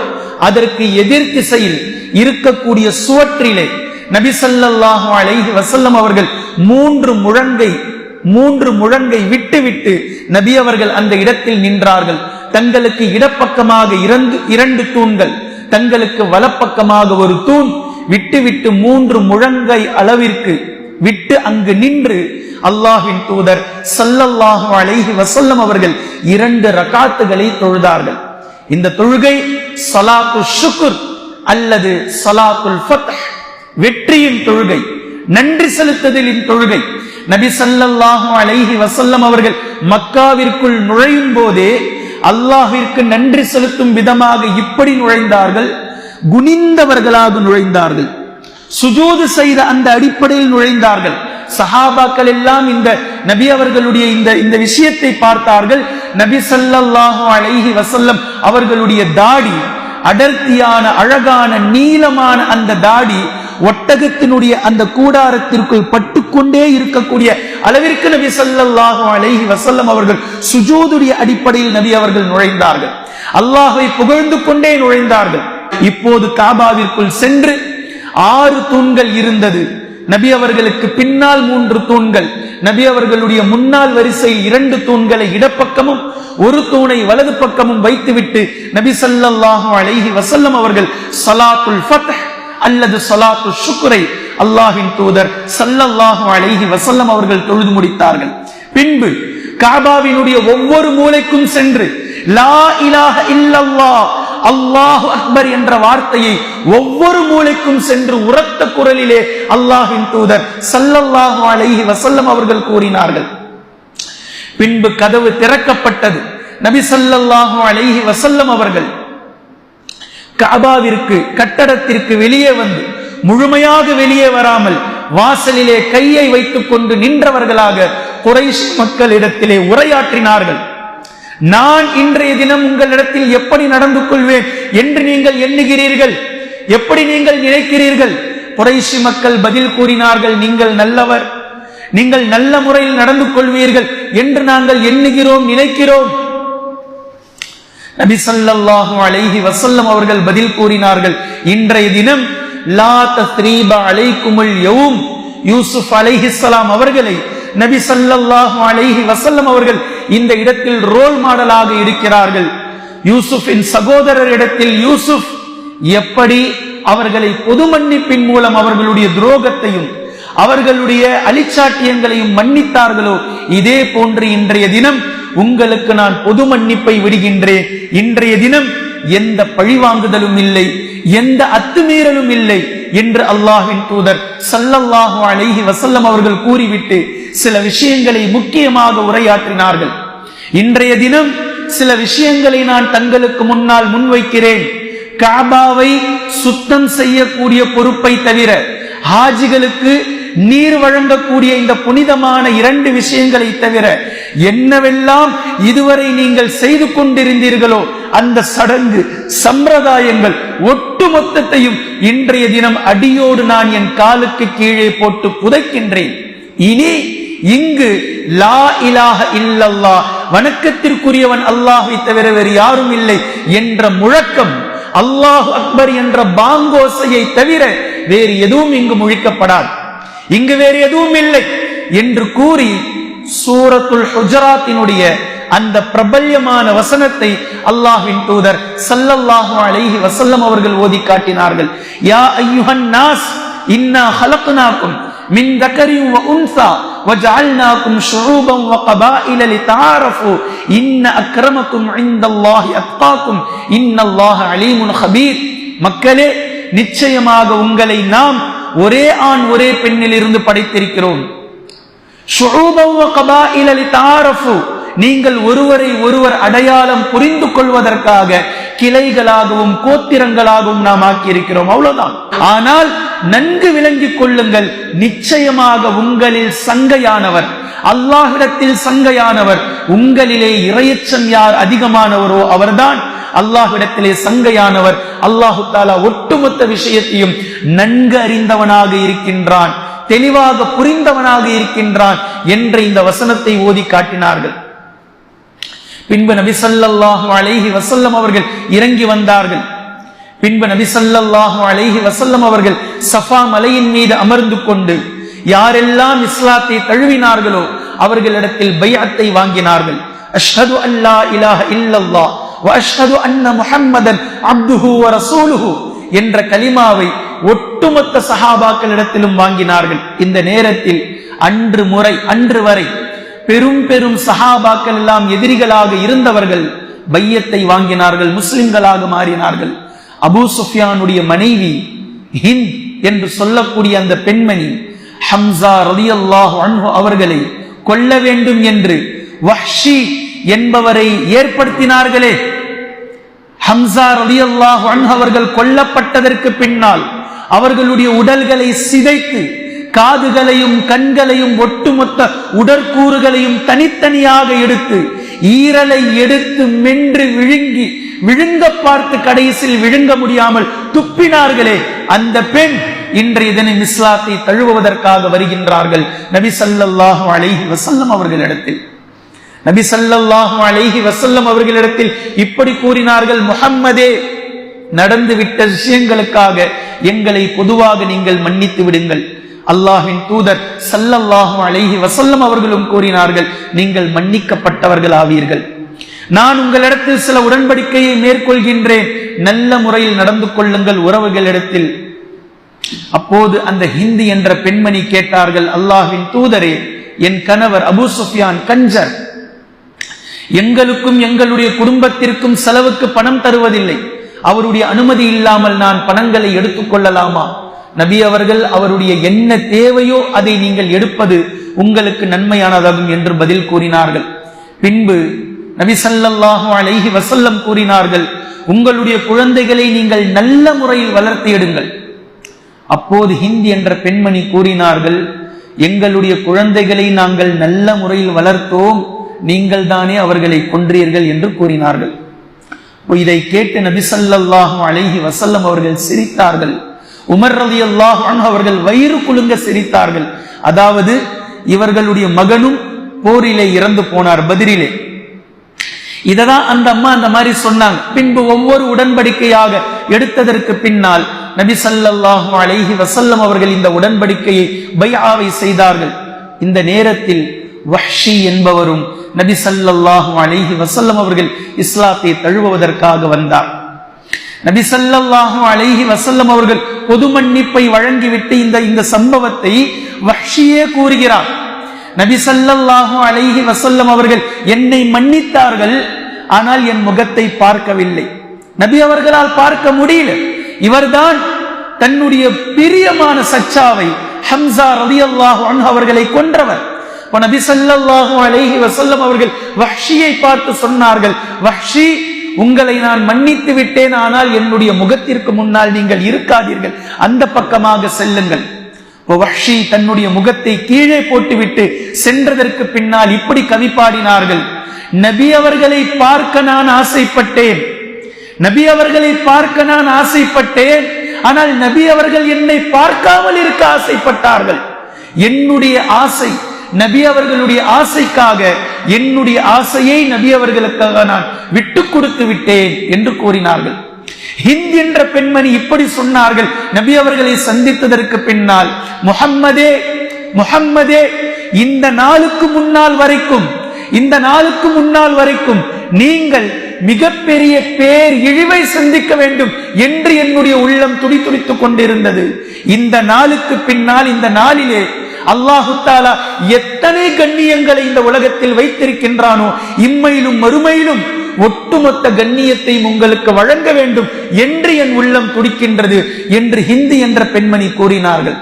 அதற்கு எதிர் திசையில் இருக்கக்கூடிய சுவற்றிலே நபி ஸல்லல்லாஹு அலைஹி வஸல்லம் அவர்கள் 3 முழங்கை 3 முழங்கை விட்டு நபி அவர்கள் அந்த இடத்தில் நின்றார்கள். தங்களுக்கு இடப்பக்கமாக 2 தூண்கள், தங்களுக்கு வலப்பக்கமாக ஒரு தூண், விட்டு 3 முழங்கை அளவிற்கு விட்டு அங்கு நின்று அல்லாஹ்வின் தூதர் ஸல்லல்லாஹு அலைஹி வஸல்லம் அவர்கள் 2 ரகாத்துகளை தொழுதார்கள். இந்த தொழுகை ஸலாத்து ஷுக்ர் அல்லது ஸலாத்துல் ஃபத்ஹ், வெற்றியின் தொழுகை, நன்றி செலுத்துதலின் தொழுகை. நபி ஸல்லல்லாஹு அலைஹி வஸல்லம் அவர்கள் மக்காவிற்குள் நுழையும் போதே அல்லாஹ்விற்கு நன்றி செலுத்தும் விதமாக இப்படி நுழைந்தார்கள், குனிந்தவர்களாக நுழைந்தார்கள், சுஜூது செய்த அந்த அடிப்படையில் நுழைந்தார்கள். சஹாபாக்கள் எல்லாம் இந்த நபி அவர்களுடைய இந்த விஷயத்தை பார்த்தார்கள். நபி ஸல்லல்லாஹு அலைஹி வஸல்லம் அவர்களுடைய தாடி, அடர்த்தியான அழகான நீளமான அந்த தாடி ஒட்டகத்தினுடைய அந்த கூடாரத்திற்குள் பட்டுக்கொண்டே இருக்கக்கூடிய அளவிற்கு நபி ஸல்லல்லாஹு அலைஹி வஸல்லம் அவர்கள் சுஜூதுடைய அடிப்படையில் நபி அவர்கள் நுழைந்தார்கள். அல்லாஹ்வை புகழ்ந்து கொண்டே நுழைந்தார்கள். இப்போது காபாவிற்குள் சென்று 6 தூண்கள் இருந்தது. நபி அவர்களுக்கு பின்னால் 3 தூண்கள், நபி அவர்களுடைய முன்னால் வரிசையில் 2 தூண்களை இடப்பக்கமும் 1 தூணை வலது பக்கமும் வைத்துவிட்டு நபி ஸல்லல்லாஹு அலைஹி வஸல்லம் அவர்கள் ஸலாத்துல் ஃபத்ஹ் அல்லது ஸலாத்து ஷுக்ரை அல்லாஹ்வின் தூதர் ஸல்லல்லாஹு அலைஹி வஸல்லம் அவர்கள் தொழுது முடித்தார்கள். பின்பு காபாவினுடைய ஒவ்வொரு மூலைக்கும் சென்று லா இலாஹ இல்லல்லாஹ் அல்லாஹு அக்பர் என்ற வார்த்தையை ஒவ்வொரு மூலைக்கும் சென்று உரத்த குரலிலே அல்லாஹ்வின் தூதர் ஸல்லல்லாஹு அலைஹி வஸல்லம் அவர்கள் கூறினார்கள். பின்பு கதவு திறக்கப்பட்டது. நபி ஸல்லல்லாஹு அலைஹி வஸல்லம் அவர்கள் கஅபாவிற்கு, கட்டடத்திற்கு வெளியே வந்து, முழுமையாக வெளியே வராமல் வாசலிலே கையை வைத்துக் கொண்டு நின்றவர்களாக குறைஷ் மக்களிடத்திலே உரையாற்றினார்கள். நான் இன்றைய தினம் உங்களிடத்தில் எப்படி நடந்து கொள்வேன் என்று நீங்கள் எண்ணுகிறீர்கள், எப்படி நீங்கள் நினைக்கிறீர்கள்? குறைஷி மக்கள் பதில் கூறினார்கள், நீங்கள் நல்லவர், நீங்கள் நல்ல முறையில் நடந்து கொள்வீர்கள் என்று நாங்கள் எண்ணுகிறோம், நினைக்கிறோம். நபி ஸல்லல்லாஹு அலைஹி வஸல்லம் அவர்கள் பதில் கூறினார்கள், இன்றைய தினம் லா தஸ்ரீப அலைக்குமுல் யௌம், யூசுப் அலைஹிஸ்ஸலாம் அவர்களை நபி ஸல்லல்லாஹு அலைஹி வஸல்லம் அவர்கள் இந்த இடத்தில் ரோல் மாடலாக இருக்கிறார்கள். யூசுஃபின் சகோதரர் இடத்தில் யூசுப் எப்படி அவர்களை பொது மன்னிப்பின் மூலம் அவர்களுடைய துரோகத்தையும் அவர்களுடைய அலிச்சாட்டியங்களையும் மன்னித்தார்களோ, இதே போன்று இன்றைய தினம் உங்களுக்கு நான் பொது மன்னிப்பை விடுகின்றேன். இன்றைய தினம் எந்த பழிவாங்குதலும் இல்லை, எந்த அத்துமீறலும் இல்லை என்று அல்லாஹ்வின் தூதர் ஸல்லல்லாஹு அலைஹி வஸல்லம் அவர்கள் கூறிவிட்டு சில விஷயங்களை முக்கியமாக உரையாற்றினார்கள். இன்றைய தினம் சில விஷயங்களை நான் தங்களுக்கு முன்னால் முன்வைக்கிறேன். காபாவை சுத்தம் செய்யக்கூடிய பொறுப்பை தவிர ஹாஜிகளுக்கு நீர் வழங்கக்கூடிய இந்த புனிதமான 2 விஷயங்களை தவிர என்னவெல்லாம் இதுவரை நீங்கள் செய்து கொண்டிருந்தீர்களோ அந்த சடங்கு சம்பிரதாயங்கள் ஒட்டுமொத்தத்தையும் இன்றைய தினம் அடியோடு நான் என் காலுக்கு கீழே போட்டு புதைக்கின்றேன். இனி இங்கு லா இலாஹ இல்லல்லாஹ், வணக்கத்திற்குரியவன் அல்லாஹ்வை தவிர வேறு யாரும் இல்லை என்ற முழக்கம், அல்லாஹ் அக்பர் என்ற பாங்கோசையை தவிர வேறு எதுவும் இங்கு முழிக்கப்படாது, இங்கு வேறு எதுவும் இல்லை என்று கூறி சூரத்துல் ஹுஜராத்தினுடைய அந்த பிரபல்யமான வசனத்தை அல்லாஹ்வின் தூதர் ஸல்லல்லாஹு அலைஹி வஸல்லம் அவர்கள் ஓதி காட்டினார்கள். யா அய்யுஹன் நாஸ் இன்னா ஹலக்னாகும் மின் தக்கரின் வ உன்ஸா வஜஅல்னாகும் ஷுஊபன் வ கபாயில லிதஆரஃபு இன்ன அக்ரமக்கும் இன்தல்லாஹி அத்காக்கும் இன்னல்லாஹ அலீமுன் கபீர். மக்களே, நிச்சயமாக உங்களை நாம் ஒரே ஆண் ஒரே பெண்ணில் இருந்து படைத்திருக்கிறோம். ஷுஊபன் வ கபாயில லிதஆரஃபு, நீங்கள் ஒருவரை ஒருவர் அடையாளம் புரிந்து கொள்வதற்காக கிளைகளாகவும் கோத்திரங்களாகவும் நாம் ஆக்கியிருக்கிறோம், அவ்வளவுதான். ஆனால் நன்கு விளங்கிக் கொள்ளுங்கள், நிச்சயமாக உங்களில் சங்கையானவர், அல்லாஹ்விடத்தில் சங்கையானவர், உங்களிலே இறையச்சம் யார் அதிகமானவரோ அவர்தான் அல்லாஹ்விடத்திலே சங்கையானவர். அல்லாஹு தஆலா ஒட்டுமொத்த விஷயத்தையும் நன்கு அறிந்தவனாக இருக்கின்றான், தெளிவாக புரிந்தவனாக இருக்கின்றான் என்ற இந்த வசனத்தை ஓதி காட்டினார்கள். பின்பு நபி ஸல்லல்லாஹு அலைஹி வஸல்லம் அவர்கள் இறங்கி வந்தார்கள். பின்பு நபி ஸல்லல்லாஹு அலைஹி வஸல்லம் அவர்கள் சஃபா மலையின் மீது அமர்ந்து கொண்டு யாரெல்லாம் இஸ்லாத்தை தழுவினார்களோ அவர்களிடத்தில் பைஅத்தை வாங்கினார்கள். அஷ்ஹது அல்லா இலாஹ இல்லல்லாஹ் வ அஷ்ஹது அன்ன முஹம்மதன் அப்துஹு வ ரசூலுஹு என்ற கலிமாவை ஒட்டுமொத்த சஹாபாக்களிடத்திலும் வாங்கினார்கள். இந்த நேரத்தில் அன்று வரை பெரும் பெரும் சஹாபாக்கள் எல்லாம் எதிரிகளாக இருந்தவர்கள் பையத்தை வாங்கினார்கள், முஸ்லிம்களாக மாறினார்கள். அபூ சுஃபியானுடைய மனைவி ஹிந்த் என்று சொல்லக்கூடிய அந்த பெண்மணி ஹம்சா ரலியல்லாஹு அன்ஹு அவர்களை கொல்ல வேண்டும் என்று வஹ்ஷி என்பவரை ஏற்படுத்தினார்களே. ஹம்சா ரலியல்லாஹு அன்ஹு அவர்கள் கொல்லப்பட்டதற்கு பின்னால் அவர்களுடைய உடல்களை சிதைத்து காதுகளையும் கண்களையும் ஒட்டுமொத்த உடற்கூறுகளையும் தனித்தனியாக எடுத்து ஈரலை எடுத்து மென்று விழுங்க பார்த்து கடைசியில் விழுங்க முடியாமல் துப்பினார்களே, அந்த பெண் இன்றைய தினம் இஸ்லாத்தை தழுவுவதற்காக வருகின்றார்கள் நபி ஸல்லல்லாஹு அலைஹி வஸல்லம் அவர்களிடத்தில். நபி ஸல்லல்லாஹு அலைஹி வஸல்லம் அவர்களிடத்தில் இப்படி கூறினார்கள், முஹம்மதே, நடந்துவிட்ட விஷயங்களுக்காக எங்களை பொதுவாக நீங்கள் மன்னித்து விடுங்கள். அல்லாஹ்வின் தூதர் ஸல்லல்லாஹு அலைஹி வஸல்லம் அவர்களும் கூறினார்கள், நீங்கள் மன்னிக்கப்பட்டவர்கள் ஆவீர்கள். நான் உங்களிடத்தில் சில உடன்படிக்கையை மேற்கொள்கின்றேன், நல்ல முறையில் நடந்து கொள்ளுங்கள் உறவுகளிடத்தில். அப்போது அந்த ஹிந்தி என்ற பெண்மணி கேட்டார்கள், அல்லாஹ்வின் தூதரே, என் கணவர் அபூ சுஃபியான் கஞ்சர், எங்களுக்கும் எங்களுடைய குடும்பத்திற்கும் செலவுக்கு பணம் தருவதில்லை. அவருடைய அனுமதி இல்லாமல் நான் பணங்களை எடுத்துக் கொள்ளலாமா? நபி அவர்கள், அவருடைய என்ன தேவையோ அதை நீங்கள் எடுப்பது உங்களுக்கு நன்மையானதாகும் என்று பதில் கூறினார்கள். பின்பு நபி ஸல்லல்லாஹு அலைஹி வஸல்லம் கூறினார்கள், உங்களுடைய குழந்தைகளை நீங்கள் நல்ல முறையில் வளர்த்து எடுங்கள். அப்போது ஹிந்தி என்ற பெண்மணி கூறினார்கள், எங்களுடைய குழந்தைகளை நாங்கள் நல்ல முறையில் வளர்த்தோம், நீங்கள் தானே அவர்களை கொன்றீர்கள் என்று கூறினார்கள். இதை கேட்டு நபி ஸல்லல்லாஹு அலைஹி வஸல்லம் அவர்கள் சிரித்தார்கள். உமர் ரலியல்லாஹு அன்ஹு அவர்கள் வயிறு குலுங்க சிரித்தார்கள். அதாவது இவர்களுடைய மகனும் போரிலே இறந்து போனார், பதிரிலே. இததான் அந்த அம்மா அந்த மாதிரி சொன்னாங்க. பின்பு ஒவ்வொரு உடன்படிக்கையாக எடுத்ததற்கு பின்னால் நபி ஸல்லல்லாஹு அலைஹி வஸல்லம் அவர்கள் இந்த உடன்படிக்கையை பைஆவை செய்தார்கள். இந்த நேரத்தில் வஹ்ஷி என்பவரும் நபி ஸல்லல்லாஹு அலைஹி வஸல்லம் அவர்கள் இஸ்லாத்தை தழுவுவதற்காக வந்தார். நபி ஸல்லல்லாஹு அலைஹி வஸல்லம் அவர்கள் பொது மன்னிப்பை வழங்கிவிட்டு இந்த சம்பவத்தை வஹ்ஷியே கூறுகிறார். நபி ஸல்லல்லாஹு அலைஹி வஸல்லம் அவர்கள் என்னை மன்னித்தார்கள், ஆனால் என் முகத்தை பார்க்கவில்லை. நபி அவர்களால் பார்க்க முடியல. இவர்தான் தன்னுடைய பிரியமான சச்சாவை ஹம்சா ரலியல்லாஹு அன்ஹு அவர்களை கொன்றவர். நபி ஸல்லல்லாஹு அலைஹி வஸல்லம் அவர்கள் வஹ்ஷியை பார்த்து சொன்னார்கள், வஹ்ஷி, உங்களை நான் மன்னித்து விட்டேன், ஆனால் என்னுடைய முகத்திற்கு முன்னால் நீங்கள் இருக்காதீர்கள், அந்த பக்கமாக செல்லுங்கள். வஹ்ஷி தன்னுடைய முகத்தை கீழே போட்டுவிட்டு சென்றதற்கு பின்னால் இப்படி கவி பாடினார்கள், நபி அவர்களை பார்க்க நான் ஆசைப்பட்டேன், நபி அவர்களை பார்க்க நான் ஆசைப்பட்டேன், ஆனால் நபி அவர்கள் என்னை பார்க்காமல் இருக்க ஆசைப்பட்டார்கள். என்னுடைய ஆசை, நபி அவர்களுடைய ஆசைக்காக என்னுடைய ஆசையை நபி அவர்களுக்காக நான் விட்டு கொடுத்து விட்டேன் என்று கூறினார்கள். ஹிந்த் என்ற பெண்மணி இப்படி சொன்னார்கள் நபி அவர்களை சந்தித்ததற்கு பின்னால், முஹம்மதே, முஹம்மதே, இந்த நாளுக்கு முன்னால் வரைக்கும் நீங்கள் மிகப்பெரிய பேர் இழிவை சந்திக்க வேண்டும் என்று என்னுடைய உள்ளம் துடித்துடித்துக் கொண்டிருந்தது. இந்த நாளுக்கு பின்னால், இந்த நாளிலே அல்லாஹு தஆலா எத்தனை கண்ணியங்களை இந்த உலகத்தில் வைத்திருக்கின்றானோ, இம்மையிலும் மறுமையிலும் ஒட்டுமொத்த கண்ணியத்தை உங்களுக்கு வழங்க வேண்டும் என்று என் உள்ளம் துடிக்கின்றது என்று ஹிந்தி என்ற பெண்மணி கூறினார்கள்.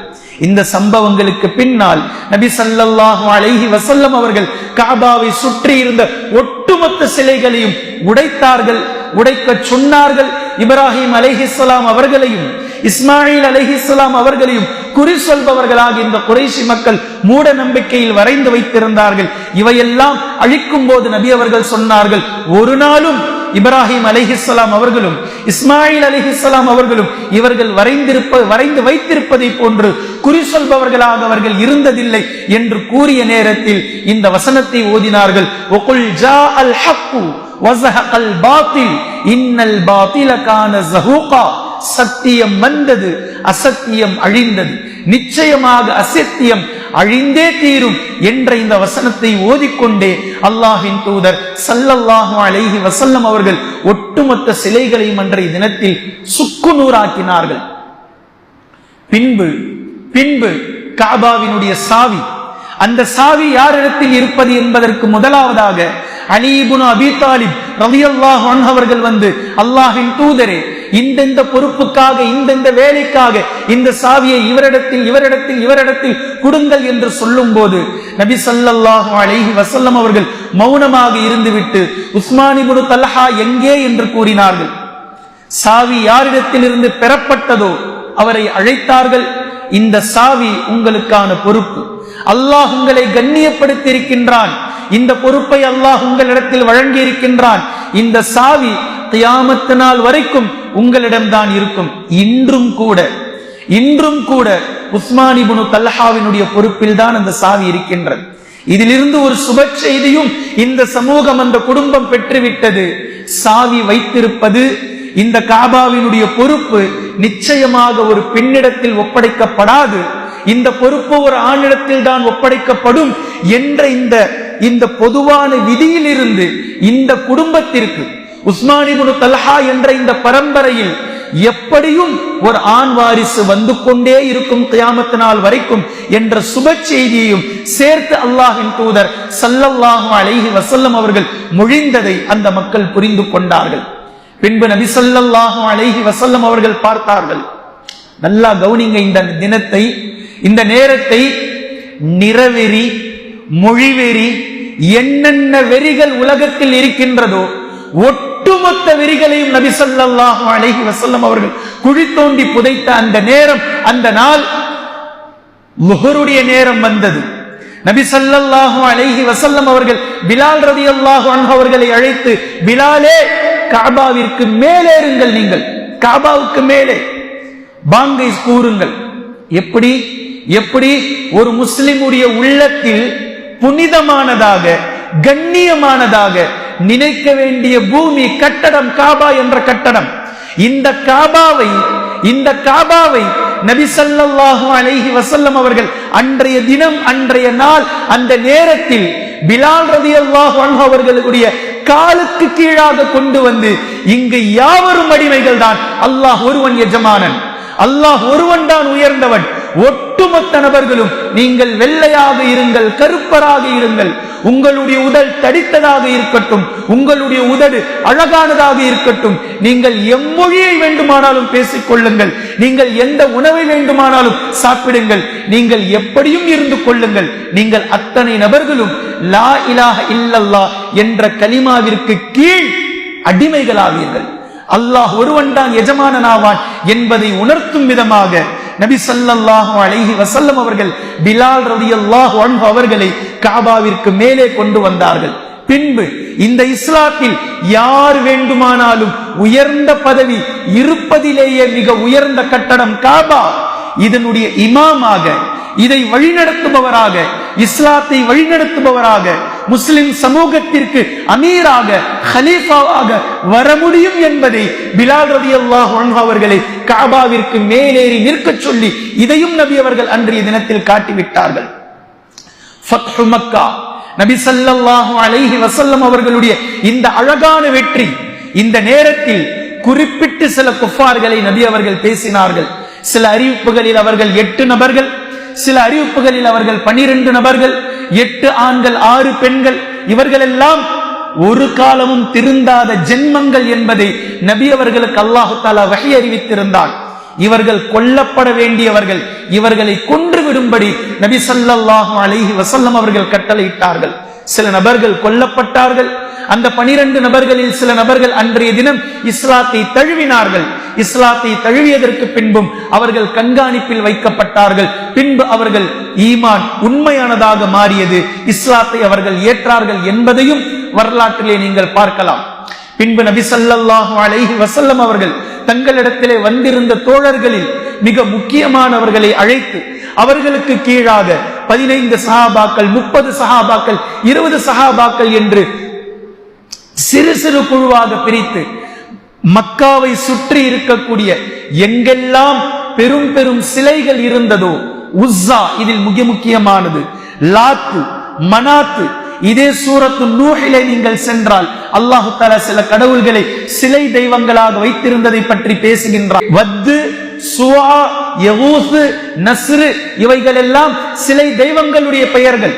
இந்த சம்பவங்களுக்கு பின்னால் நபி ஸல்லல்லாஹு அலைஹி வஸல்லம் அவர்கள் கஅபாவை சுற்றி இருந்த ஒட்டுமொத்த சிலைகளையும் உடைத்தார்கள், உடைக்க சொன்னார்கள். இப்ராஹிம் அலைஹிஸ்ஸலாம் அவர்களையும் இஸ்மாயில் அலைஹிஸ்ஸலாம் அவர்களையும் குறி சொல்பவர்களாக இந்த குறைஷி மக்கள் மூட நம்பிக்கையில் வரைந்து வைத்திருந்தார்கள். இவையெல்லாம் அழிக்கும் போது நபி அவர்கள் சொன்னார்கள், ஒரு நாளும் இப்ராஹிம் அலைஹிஸ்ஸலாம் அவர்களும் இஸ்மாயில் அலைஹிஸ்ஸலாம் அவர்களும் இவர்கள் வரைந்து வைத்திருப்பதை போன்று குறி சொல்பவர்களாக அவர்கள் இருந்ததில்லை என்று கூறிய நேரத்தில் இந்த வசனத்தை ஓதினார்கள். வகுல் ஜாஅல் ஹக்கு வஸஹகல் பாத்தில் இன்னல் பாத்தில கான ஸஹூகா. சத்தியம் வந்தது, அசத்தியம் அழிந்தது. நிச்சயமாக அசத்தியம் அழிந்தே தீரும் என்ற இந்த வசனத்தை ஓதிக்கொண்டே அல்லாஹ்வின் தூதர் ஸல்லல்லாஹு அலைஹி வஸல்லம் அவர்கள் ஒட்டுமொத்த சிலைகளையும் அன்றைய தினத்தில் சுக்குநூறாக்கினார்கள். பின்பு காபாவினுடைய சாவி, அந்த சாவி யாரிடத்தில் இருப்பது என்பதற்கு முதலாவதாக அலி இப்னு அபீ தாலிப் ரலியல்லாஹு அன்ஹு அவர்கள் வந்து, அல்லாஹ்வின் தூதரே, இந்த பொறுப்புக்காக, இந்த வேலைக்காக இந்த சாவியை இவரிடத்தில் கொடுங்கள் என்று சொல்லும் போது நபி ஸல்லல்லாஹு அலைஹி வஸல்லம் அவர்கள் மௌனமாக இருந்துவிட்டு உஸ்மான் இப்னு தல்ஹா எங்கே என்று கூறினார்கள். சாவி யாரிடத்தில் இருந்து பெறப்பட்டதோ அவரை அழைத்தார்கள். இந்த சாவி உங்களுக்கான பொறுப்பு, அல்லாஹ் உங்களை கண்ணியப்படுத்தி இருக்கின்றான், இந்த பொறுப்பை அல்லாஹ் உங்களிடத்தில் வழங்கி இருக்கின்றான், இந்த சாவி கியாமத் நாள் வரைக்கும் உங்களிடம்தான் இருக்கும். இன்றும் கூட உஸ்மான் இப்னு தல்ஹாவினுடைய பொறுப்பில் தான் அந்த சாவி இருக்கின்றது. இதிலிருந்து ஒரு சுப செய்தியும் இந்த சமூகம், அந்த குடும்பம் பெற்றுவிட்டது. சாவி வைத்திருப்பது, இந்த காபாவினுடைய பொறுப்பு நிச்சயமாக ஒரு பெண்ணிடத்தில் ஒப்படைக்கப்படாது, இந்த பொறுப்பு ஒரு ஆணிடத்தில் தான் ஒப்படைக்கப்படும் என்ற இந்த பொதுவான விதியிலிருந்து இந்த குடும்பத்திற்கு, உஸ்மான் இப்னு தல்ஹா என்ற இந்த பரம்பரையில் எப்படியும் ஒரு ஆண் வாரிசு வந்து கொண்டே இருக்கும் கியாமத் நாள் வரைக்கும் என்ற சுப செய்தியையும் சேர்த்து அல்லாஹ்வின் தூதர் ஸல்லல்லாஹு அலைஹி வஸல்லம் அவர்கள் மொழிந்ததை அந்த மக்கள் புரிந்து கொண்டார்கள். பின்பு நபி ஸல்லல்லாஹு அலைஹி வஸல்லம் அவர்கள் பார்த்தார்கள். நல்லா கவனிங்க, இந்த தினத்தை, இந்த நேரத்தை, நிறவெறி, மொழிவெறி, என்னென்ன வெறிகள் உலகத்தில் இருக்கின்றதோ ஒட்டுமொத்த வெறிகளையும் நபி ஸல்லல்லாஹு அலைஹி வஸல்லம் அவர்கள் குழி தோண்டி புதைத்த அந்த நேரம், அந்த நாள் லுஹருடைய நேரம் வந்தது. நபி ஸல்லல்லாஹு அலைஹி வஸல்லம் அவர்கள் பிலால் ரலியல்லாஹு அன்ஹு அவர்களை அழைத்து, பிலாலே, காபாவிற்கு மேலேறுங்கள், நீங்கள் காபாவுக்கு மேலே பாங்கை கூறுங்கள். எப்படி ஒரு முஸ்லிமுடைய உள்ளத்தில் புனிதமானதாக, கண்ணியமானதாக நினைக்க வேண்டிய பூமி, கட்டடம், காபா என்ற கட்டடம். இந்த காபாவை நபி ஸல்லல்லாஹு அலைஹி வஸல்லம் அவர்கள் அன்றைய தினம், அன்றைய நாள், அந்த நேரத்தில் பிலால் ரலியல்லாஹு அன்ஹு அவர்களுடைய காலுக்கு கீழாக கொண்டு வந்து, இங்கு யாவரும் அடிமைகள் தான், அல்லாஹ் ஒருவன் எஜமானன், அல்லாஹ் ஒருவன் தான் உயர்ந்தவன், ஒட்டுமொத்த நபர்களும் நீங்கள் வெள்ளையாக இருங்கள், கருப்பராக இருங்கள், உங்களுடைய உடல் தடித்ததாக இருக்கட்டும், உங்களுடைய உதடு அழகானதாக இருக்கட்டும், நீங்கள் எம்மொழியை வேண்டுமானாலும் பேசிக் கொள்ளுங்கள், நீங்கள் எந்த உணவை வேண்டுமானாலும் சாப்பிடுங்கள், நீங்கள் எப்படியும் இருந்து கொள்ளுங்கள், நீங்கள் அத்தனை நபர்களும் லா இலாஹ இல்லல்லாஹ் என்ற கலிமாவிற்கு கீழ் அடிமைகளாவீர்கள், அல்லாஹ் ஒருவன் தான் எஜமானனாவான் என்பதை உணர்த்தும் விதமாக நபி ஸல்லல்லாஹு அலைஹி வஸல்லம் அவர்கள் பிலால் ரலியல்லாஹு அன்ஹு அவர்களை காபாவிற்கு மேலே கொண்டு வந்தார்கள். பின்பு இந்த இஸ்லாத்தில் யார் வேண்டுமானாலும் உயர்ந்த பதவி இருப்பதிலேயே மிக உயர்ந்த கட்டடம் காபா, இதனுடைய இமாமாக, இதை வழிநடத்துபவராக, இஸ்லாத்தை வழிநடத்துபவராக, முஸ்லிம் சமூகத்திற்கு அமீராக, ஹலீஃபாவாக வர முடியும் என்பதை பிலால் ரலியல்லாஹு அன்ஹு அவர்களை காபாவிற்கு மேலேறி நிற்க சொல்லி இதையும் நபி அவர்கள் அன்றைய தினத்தில் காட்டிவிட்டார்கள். ஃபத்ஹு மக்கா, நபி ஸல்லல்லாஹு அலைஹி வஸல்லம் அவர்களுடைய இந்த அழகான வெற்றி, இந்த நேரத்தில் குறிப்பிட்டு சில குஃபார்களை நபி அவர்கள் பேசினார்கள். சில அறிவிப்புகளில் அவர்கள் 8 நபர்கள், சில அறிவிப்புகளில் அவர்கள் 12 நபர்கள், 8 ஆண்கள் 6 பெண்கள், இவர்கள் எல்லாம் ஒரு காலமும் திருந்தாத ஜென்மங்கள் என்பதை நபி அவர்களுக்கு அல்லாஹு தஆலா வஹி அறிவித்திருந்தார். இவர்கள் கொல்லப்பட வேண்டியவர்கள், இவர்களை கொன்று விடும்படி நபி ஸல்லல்லாஹு அலைஹி வஸல்லம் அவர்கள் கட்டளையிட்டார்கள். சில நபர்கள் கொல்லப்பட்டார்கள். அந்த 12 நபர்களில் சில நபர்கள் அன்றைய தினம் இஸ்லாத்தை தழுவினார்கள். இஸ்லாத்தை தழுவியதற்கு பின்பும் அவர்கள் கண்காணிப்பில் வைக்கப்பட்டார்கள். பின்பு அவர்கள் ஈமான் உண்மையானதாக மாறியது, இஸ்லாத்தை அவர்கள் ஏற்றார்கள் என்பதையும் வரலாற்றிலே நீங்கள் பார்க்கலாம். பின்பு நபி ஸல்லல்லாஹு அலைஹி வஸல்லம் அவர்கள் தங்களிடத்திலே வந்திருந்த தோழர்களில் மிக முக்கியமானவர்களை அழைத்து அவர்களுக்கு கீழாக 15 சஹாபாக்கள், 30 சஹாபாக்கள், 20 சஹாபாக்கள் என்று சிறு சிறு குழுவாக பிரித்து மக்காவை சுற்றி இருக்கக்கூடிய எங்கெல்லாம் பெரும் பெரும் சிலைகள் இருந்ததோ உஸ்ஸா இதில் மிக முக்கியமானது, லாத்து, மனாத்து. இதே சூரத்து நூஹிலே நீங்கள் சென்றால் அல்லாஹு தஆலா சில கடவுள்களை சிலை தெய்வங்களாக வைத்திருந்ததை பற்றி பேசுகின்றார். வத்து, சுவா, யகூஸ், நஸ்ர் இவைகள் எல்லாம் சிலை தெய்வங்களுடைய பெயர்கள்.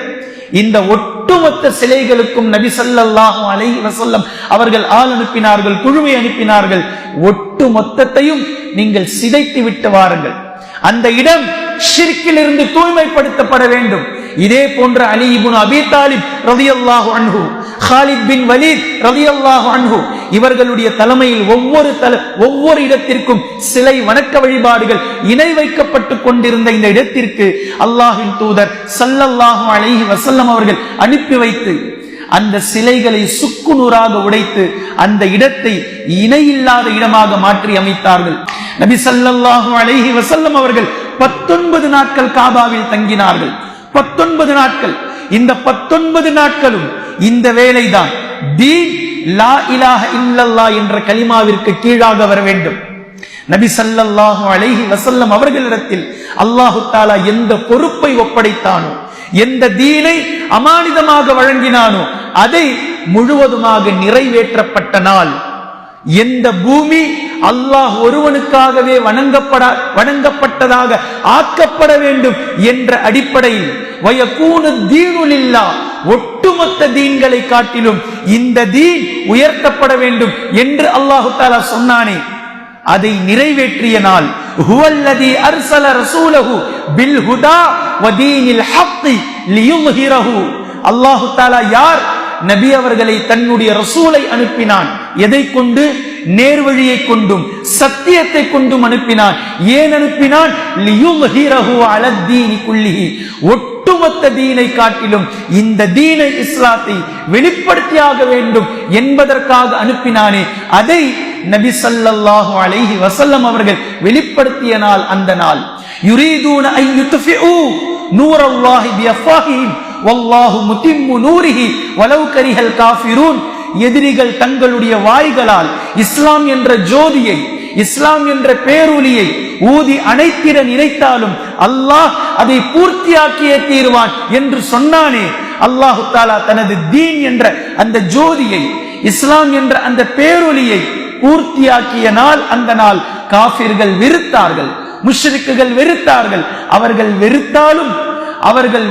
இந்த ஒட்டுமொத்த சிலைகளுக்கும் நபி ஸல்லல்லாஹு அலைஹி வஸல்லம் அவர்கள் ஆள் அனுப்பினார்கள், குழுவை அனுப்பினார்கள். ஒட்டு மொத்தத்தையும் நீங்கள் சிதைத்து விட்டு வாருங்கள். அந்த இடம் ஷிர்கிலிருந்து தூய்மைப்படுத்தப்பட வேண்டும். இதே போன்ற அலி இப்னு அபீ தாலிப் ரலியல்லாஹு அன்ஹு, காலித் பின் வலீத் ரலியல்லாஹு அன்ஹு இவர்களுடைய தலைமையில் ஒவ்வொரு இடத்திற்கும் சிலை வணக்க வழிபாடுகள் இணை வைக்கப்பட்டு கொண்டிருந்த இந்த இடத்திற்கு அல்லாஹ்வின் தூதர் ஸல்லல்லாஹு அலைஹி வஸல்லம் அவர்கள் அனுப்பி வைத்து அந்த சிலைகளை சுக்குநூறாக உடைத்து அந்த இடத்தை இணையில்லாத இடமாக மாற்றி அமைத்தார்கள். நபி ஸல்லல்லாஹு அலைஹி வஸல்லம் அவர்கள் 19 நாட்கள் காபாவில் தங்கினார்கள். 19 நாட்கள். இந்த 19 நாட்களும் இந்த வேலைதான். தீன் லா இலாஹ இல்லல்லாஹ் என்ற கலிமாவிற்கு கீழாக வர வேண்டும். நபி ஸல்லல்லாஹு அலைஹி வஸல்லம் அவர்களிடத்தில் அல்லாஹு தஆலா எந்த பொறுப்பை ஒப்படைத்தானோ, எந்த தீனை அமானிதமாக வழங்கினானோ அதை முழுவதுமாக நிறைவேற்றப்பட்ட நாள். எந்த பூமி அல்லாஹ் ஒருவனுக்காகவே வணங்கப்பட்டதாக ஆக்கப்பட வேண்டும் என்ற அடிப்படையில் வயகூனு தீனு லில்லாஹ், ஒட்டுமொத்த தீன்களை காட்டிலும் இந்த தீன் உயர்த்தப்பட வேண்டும் என்று அல்லாஹு தஆலா சொன்னானே, அதை நிறைவேற்றிய நாள். ஹுவல்லதி அர்ஸல ரசூலஹு பில் ஹுதா வ தீனில் ஹக்கி லியுத்ஹிரஹு. அல்லாஹு தஆலா யார்? நபி அவர்களை தன்னுடைய ரசூலை அனுப்பினான். எதை கொண்டு? நேர்வழியை கொண்டும் சத்தியத்தை கொண்டும் அனுப்பினான். ஏன் அனுப்பினான்? லியுத்ஹிரஹு அலத்தீனி குல்லிஹி, ஒட்டுமொத்த தீனை காட்டிலும் இந்த தீனை, இஸ்லாத்தை வெளிப்படுத்தியாக வேண்டும் என்பதற்காக அனுப்பினானே, அதை நபி ஸல்லல்லாஹு அலைஹி வஸல்லம் அவர்கள் வெளிப்படுத்திய நாள் அந்த நாள். யுரீதுன அன் யுத்ஃபிஉ நூரல்லாஹி பிஅஃவாஹிஹிம் வல்லாஹு முத்திம்மு நூரிஹி வலவ் கரிஹல் காஃபிரூன். எதிரிகள் தங்களுடைய வாய்களால் இஸ்லாம் என்ற ஜோதியை, இஸ்லாம் என்ற பேரொளியை ஊதி அணைத்திட நினைத்தாலும் அல்லாஹ் அதை பூர்த்தியாக்கியே தீர்வான் என்று சொன்னானே. அல்லாஹு தஆலா தனது தீன் என்ற அந்த ஜோதியை, இஸ்லாம் என்ற அந்த பேரொளியை பூர்த்தியாக்கிய நாள் அந்த நாள். காஃபிர்கள் வெறுத்தார்கள், முஷ்ரிக்குகள் வெறுத்தார்கள். அவர்கள்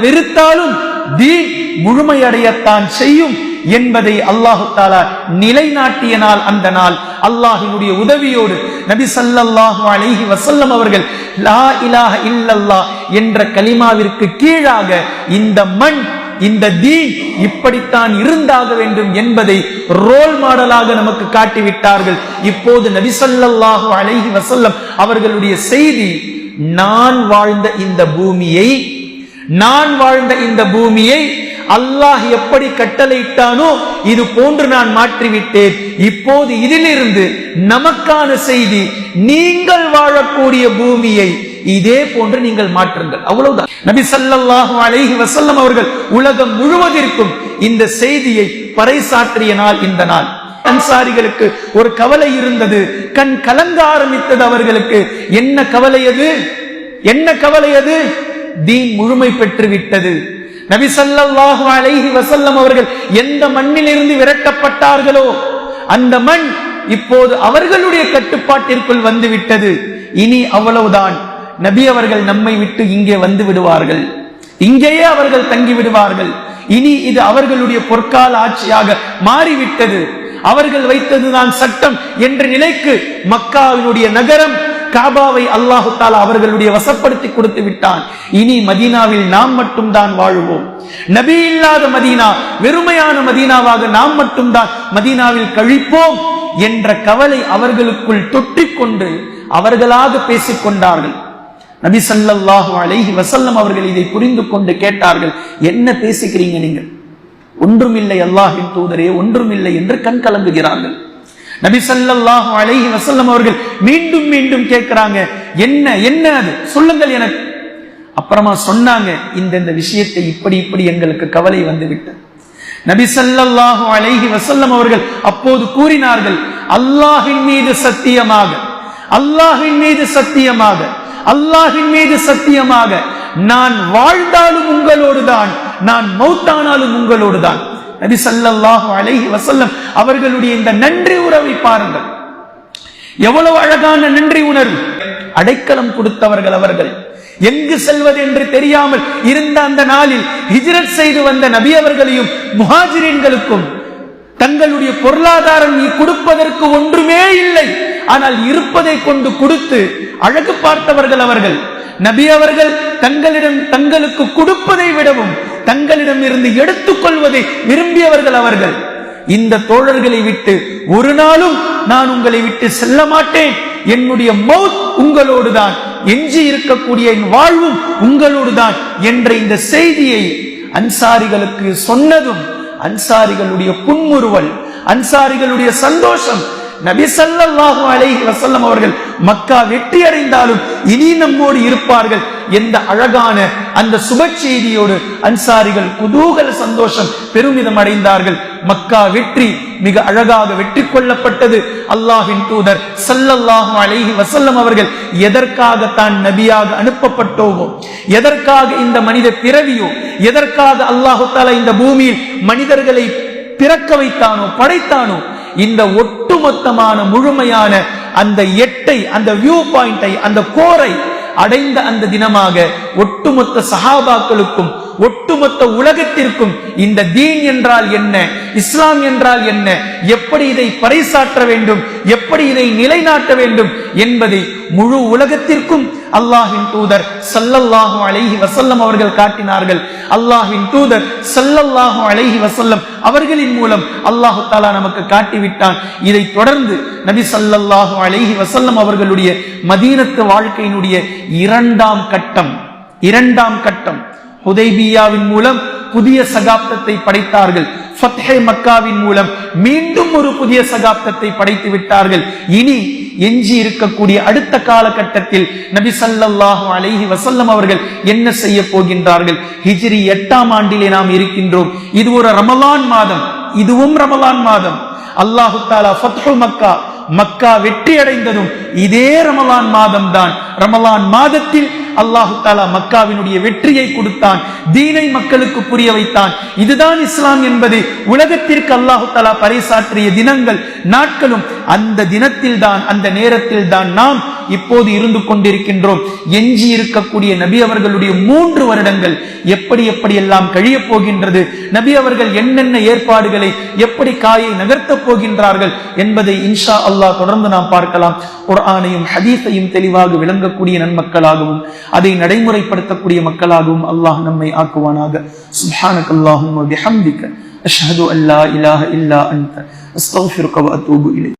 வெறுத்தாலும் தீன் முழுமையடையத்தான் செய்யும் என்பதை அல்லாஹு தஆலா நிலைநாட்டிய நாள் அந்த நாள். அல்லாஹ்வினுடைய உதவியோடு நபி ஸல்லல்லாஹு அலைஹி வஸல்லம் அவர்கள் லா இலாஹ இல்லல்லாஹ் என்ற கலிமாவிற்கு கீழாக இந்த மண், இந்த தீன் இப்படித்தான் இருந்தாக வேண்டும் என்பதை ரோல் மாடலாக நமக்கு காட்டிவிட்டார்கள். இப்போது நபி ஸல்லல்லாஹு அலைஹி வஸல்லம் அவர்களுடைய செய்தி, நான் வாழ்ந்த இந்த பூமியை அல்லாஹ் எப்படி கட்டளையிட்டானோ இது போன்று நான் மாற்றிவிட்டேன். இப்போது இதிலிருந்து நமக்கான செய்தி, நீங்கள் வாழக்கூடிய பூமியை இதே போன்று நீங்கள் மாற்றுங்கள். அவ்வளவுதான். நபி ஸல்லல்லாஹு அலைஹி வஸல்லம் அவர்கள் உலகம் முழுவதற்கும் இந்த செய்தியை பறைசாற்றிய நாள் இந்த நாள். அன்சாரிகளுக்கு ஒரு கவலை இருந்தது, கண் கலங்க ஆரம்பித்தது அவர்களுக்கு. என்ன கவலை அது? தீன் முழுமை பெற்று விட்டது. நபி ஸல்லல்லாஹு அலைஹி வஸல்லம் அவர்கள் எந்த மண்ணிலிருந்து விரட்டப்பட்டார்களோ அந்த மண் இப்போது அவர்களுடைய கட்டுப்பாட்டிற்குள் வந்து விட்டது. இனி அவ்வளவுதான். நபி அவர்கள் நம்மை விட்டு இங்கே வந்து விடுவார்கள், இங்கேயே அவர்கள் தங்கி விடுவார்கள். இனி இது அவர்களுடைய பொற்கால ஆட்சியாக மாறிவிட்டது. அவர்கள் வைத்ததுதான் சட்டம் என்ற நிலைக்கு மக்காவினுடைய நகரம் காபாவை அல்லாஹு தஆலா அவர்களுடைய வசப்படுத்தி கொடுத்து விட்டான். இனி மதீனாவில் நாம் மட்டும்தான் வாழுவோம். நபி இல்லாத மதீனா, வெறுமையான மதீனாவாக நாம் மட்டும்தான் மதீனாவில் கழிப்போம் என்ற கவலை அவர்களுக்குள் தொற்றிக்கொண்டு அவர்களாக பேசிக் கொண்டார்கள். நபி ஸல்லல்லாஹு அலைஹி வஸல்லம் அவர்கள் இதை புரிந்து கொண்டு கேட்டார்கள், என்ன பேசிக்கிறீங்க நீங்க? ஒன்றுமில்லை அல்லாஹ்வின் தூதரே, ஒன்றுமில்லை என்று கண் கலங்குகிறார்கள். நபி ஸல்லல்லாஹு அலைஹி வஸல்லம் அவர்கள் மீண்டும் மீண்டும் கேட்கிறாங்க, என்ன அது சொல்லுங்கள் எனக்கு. அப்புறமா சொன்னாங்க, இந்த விஷயத்தை இப்படி எங்களுக்கு கவலை வந்து விட்டது. நபி ஸல்லல்லாஹு அலைஹி வஸல்லம் அவர்கள் அப்போது கூறினார்கள், அல்லாஹ்வின் மீது சத்தியமாக நான் வாழ்ந்தாலும் உங்களோடு தான், நான் மௌத்தானாலும் உங்களோடு தான். நபி ஸல்லல்லாஹு அலைஹி வஸல்லம் அவர்களுடைய இந்த நன்றி உறவை பாருங்கள், எவ்வளவு அழகான நன்றி உணர்வு. அடைக்கலம் கொடுத்தவர்கள் அவர்கள். எங்கு செல்வது என்று தெரியாமல் இருந்த அந்த நாளில் ஹிஜ்ரத் செய்து வந்த நபி அவர்களையும் முஹாஜிரீன்களுக்கும் தங்களுடைய பொருளாதாரம் கொடுப்பதற்கு ஒன்றுமே இல்லை, ஆனால் இருப்பதை கொண்டு கொடுத்து அழகு பார்த்தவர்கள் அவர்கள். நபி அவர்கள் தங்களுக்கு கொடுப்பதை விடவும் தங்களிடம் இருந்து எடுத்துக் கொள்வதை விரும்பியவர்கள் அவர்கள். இந்த தோழர்களை விட்டு ஒரு நாளும் நான் உங்களை விட்டு செல்ல மாட்டேன், என்னுடைய மௌத் உங்களோடு தான், எஞ்சி இருக்கக்கூடிய என் வாழ்வும் உங்களோடு தான் என்ற இந்த செய்தியை அன்சாரிகளுக்கு சொன்னதும் அன்சாரிகளுடைய புன்முறுவல், அன்சாரிகளுடைய சந்தோஷம். நபி ஸல்லல்லாஹு அலைஹி வஸல்லம் அவர்கள் மக்கா வெற்றி அடைந்தாலும் இனி நம்மோடு இருப்பார்கள் எந்த அழகான அந்த சுப செய்தியோடு அன்சாரிகள் குதூகல சந்தோஷம் பெருமிதம் அடைந்தார்கள். மக்கா வெற்றி மிக அழகாக வெற்றி கொள்ளப்பட்டது. அல்லாஹ்வின் தூதர் ஸல்லல்லாஹு அலைஹி வஸல்லம் அவர்கள் எதற்காக தான் நபியாக அனுப்பப்பட்டோமோ, எதற்காக இந்த மனித பிறவியோ, எதற்காக அல்லாஹ் தஆலா இந்த பூமியில் மனிதர்களை பிறக்க வைத்தானோ, படைத்தானோ, இந்த ஒட்டுமொத்தமான முழுமையான அந்த எட்டை, அந்த வியூ பாயிண்டை, அந்த கோரை அடைந்த அந்த தினமாக ஒட்டுமொத்த சஹாபாக்களுக்கும் ஒட்டுமொத்த உலகத்திற்கும் இந்த தீன் என்றால் என்ன, இஸ்லாம் என்றால் என்ன, எப்படி இதை பறைசாற்ற வேண்டும், எப்படி இதை நிலைநாட்ட வேண்டும் என்பதை முழு உலகத்திற்கும் அல்லாஹ்வின் தூதர் ஸல்லல்லாஹு அலைஹி வஸல்லம் அவர்கள் காட்டினார்கள். அல்லாஹ்வின் தூதர் ஸல்லல்லாஹு அலைஹி வஸல்லம் அவர்களின் மூலம் அல்லாஹ் தஆலா நமக்கு காட்டிவிட்டான். இதை தொடர்ந்து நபி ஸல்லல்லாஹு அலைஹி வஸல்லம் அவர்களுடைய மதீனத்து வாழ்க்கையினுடைய இரண்டாம் கட்டம் ஹுதைபியாவின் மூலம் புதிய சகாப்தத்தை படைத்தார்கள். ஃபத்ஹே மக்காவின் மூலம் மீண்டும் ஒரு புதிய சகாப்தத்தை படைத்து விட்டார்கள். இனி எஞ்சி இருக்கக்கூடிய அடுத்த காலகட்டத்தில் நபி ஸல்லல்லாஹு அலைஹி வஸல்லம் அவர்கள் என்ன செய்ய போகின்றார்கள்? ஹிஜ்ரி 8ஆம் ஆண்டிலே நாம் இருக்கின்றோம். இது ஒரு ரமலான் மாதம், இதுவும் ரமலான் மாதம். அல்லாஹ் தஆலா ஃபத்ஹு மக்கா வெற்றி அடைந்ததும் இதே ரமலான் மாதம் தான். ரமலான் மாதத்தில் அல்லாஹ் தஆலா மக்காவினுடைய வெற்றியை கொடுத்தான், தீனை மக்களுக்கு புரிய வைத்தான். இதுதான் இஸ்லாம் என்பதை உலகத்திற்கு அல்லாஹ் தஆலா பறைசாற்றிய தினங்கள், நாட்களும் அந்த தினத்தில் தான், அந்த நேரத்தில் தான் நாம் இப்போது இருந்து கொண்டிருக்கின்றோம். எஞ்சி இருக்கக்கூடிய நபி அவர்களுடைய 3 வருடங்கள் எப்படி எல்லாம் கழிய போகின்றது, நபி அவர்கள் என்னென்ன ஏற்பாடுகளை, எப்படி காயை நகர்த்தப் போகின்றார்கள் என்பதை இன்ஷா அல்லாஹ் தொடர்ந்து நாம் பார்க்கலாம். குர்ஆனையும் ஹதீஸையும் தெளிவாக விளங்கக்கூடிய நன்மக்களாகவும் அதை நடைமுறைப்படுத்தக்கூடிய மக்களாகவும் அல்லாஹ் நம்மை ஆக்குவானாக. சுப்ஹானக்கல்லாஹும்ம வபிஹம்திக அஷ்ஹது அல்லா இலாஹ இல்லா அன்த அஸ்தக்ஃபிருக வ அத்தூபு இலைக்.